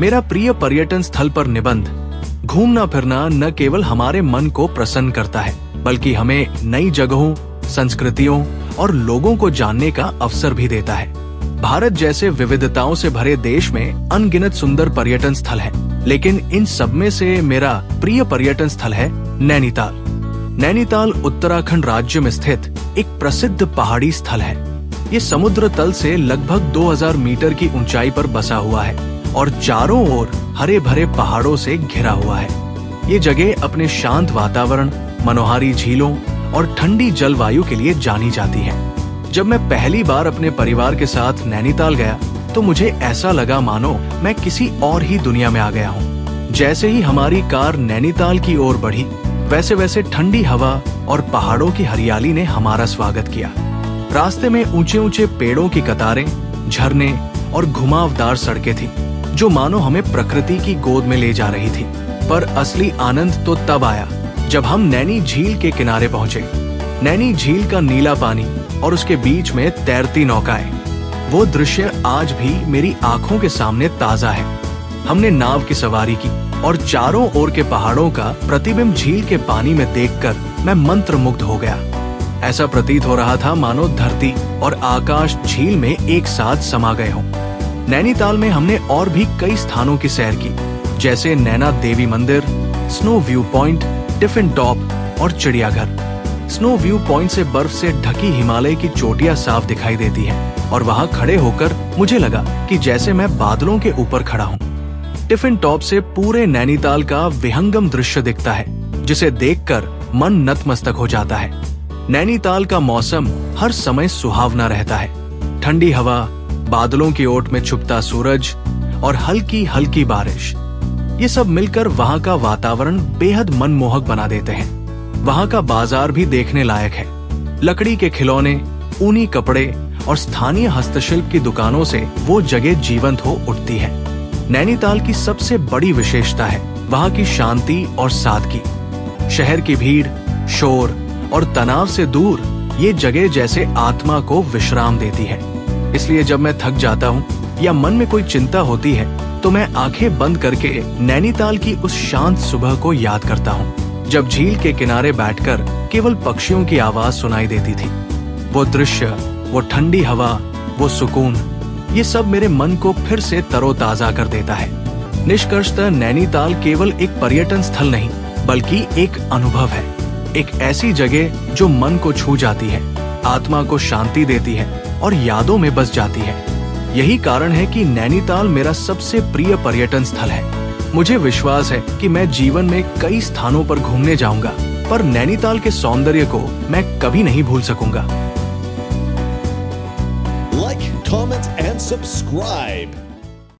मेरा प्रिय पर्यटन स्थल पर निबंध घूमना फिरना न केवल हमारे मन को प्रसन्न करता है, बल्कि हमें नई जगहों, संस्कृतियों और लोगों को जानने का अवसर भी देता है। भारत जैसे विविधताओं से भरे देश में अनगिनत सुंदर पर्यटन स्थल हैं, लेकिन इन सब में से मेरा प्रिय पर्यटन स्थल है नैनीताल। नैनीताल उत्तराखंड राज्य में स्थित एक प्रसिद्ध पहाड़ी स्थल है। ये समुद्र तल से लगभग 2000 मीटर की ऊंचाई पर बसा हुआ है और चारों ओर हरे भरे पहाड़ों से घिरा हुआ है। ये जगह अपने शांत वातावरण, मनोहारी झीलों और ठंडी जलवायु के लिए जानी जाती है। जब मैं पहली बार अपने परिवार के साथ नैनीताल गया तो मुझे ऐसा लगा मानो मैं किसी और ही दुनिया में आ गया हूँ। जैसे ही हमारी कार नैनीताल की ओर बढ़ी, वैसे वैसे ठंडी हवा और पहाड़ों की हरियाली ने हमारा स्वागत किया। रास्ते में ऊंचे ऊंचे पेड़ों की कतारें, झरने और घुमावदार सड़कें थी, जो मानो हमें प्रकृति की गोद में ले जा रही थी। पर असली आनंद तो तब आया जब हम नैनी झील के किनारे पहुंचे। नैनी झील का नीला पानी और उसके बीच में तैरती नौकाएं, वो दृश्य आज भी मेरी आंखों के सामने ताजा है। हमने नाव की सवारी की और चारों ओर के पहाड़ों का प्रतिबिंब झील के पानी में देखकर मैं मंत्रमुग्ध हो गया। ऐसा प्रतीत हो रहा था मानो धरती और आकाश झील में एक साथ समा गए हों। नैनीताल में हमने और भी कई स्थानों की सैर की, जैसे नैना देवी मंदिर, snow view point, tiffin top और चिड़ियाघर। स्नो व्यू पॉइंट से बर्फ से ढकी हिमालय की चोटियां साफ दिखाई देती हैं और वहां खड़े होकर मुझे लगा कि जैसे मैं बादलों के ऊपर खड़ा हूं। टिफिन टॉप से पूरे नैनीताल का विहंगम दृश्य दिखता है, जिसे देखकर मन नतमस्तक हो जाता है। नैनीताल का मौसम हर समय सुहावना रहता है। ठंडी हवा, बादलों की ओट में छुपता सूरज और हल्की हल्की बारिश, ये सब मिलकर वहां का वातावरण बेहद मनमोहक बना देते हैं। वहां का बाजार भी देखने लायक है। लकड़ी के खिलौने, ऊनी कपड़े और स्थानीय हस्तशिल्प की दुकानों से वो जगह जीवंत हो उठती है। नैनीताल की सबसे बड़ी विशेषता है वहां की शांति और सादगी। शहर की भीड़, शोर और तनाव से दूर ये जगह जैसे आत्मा को विश्राम देती है। इसलिए जब मैं थक जाता हूँ या मन में कोई चिंता होती है तो मैं आंखें बंद करके नैनीताल की उस शांत सुबह को याद करता हूँ, जब झील के किनारे बैठकर केवल पक्षियों की आवाज सुनाई देती थी। वो दृश्य, वो ठंडी हवा, वो सुकून, ये सब मेरे मन को फिर से तरोताजा कर देता है। निष्कर्षतः नैनीताल केवल एक पर्यटन स्थल नहीं, बल्कि एक अनुभव है। एक ऐसी जगह जो मन को छू जाती है, आत्मा को शांति देती है और यादों में बस जाती है। यही कारण है कि नैनीताल मेरा सबसे प्रिय पर्यटन स्थल है। मुझे विश्वास है कि मैं जीवन में कई स्थानों पर घूमने जाऊंगा, पर नैनीताल के सौंदर्य को मैं कभी नहीं भूल सकूंगा। Like, comment and subscribe.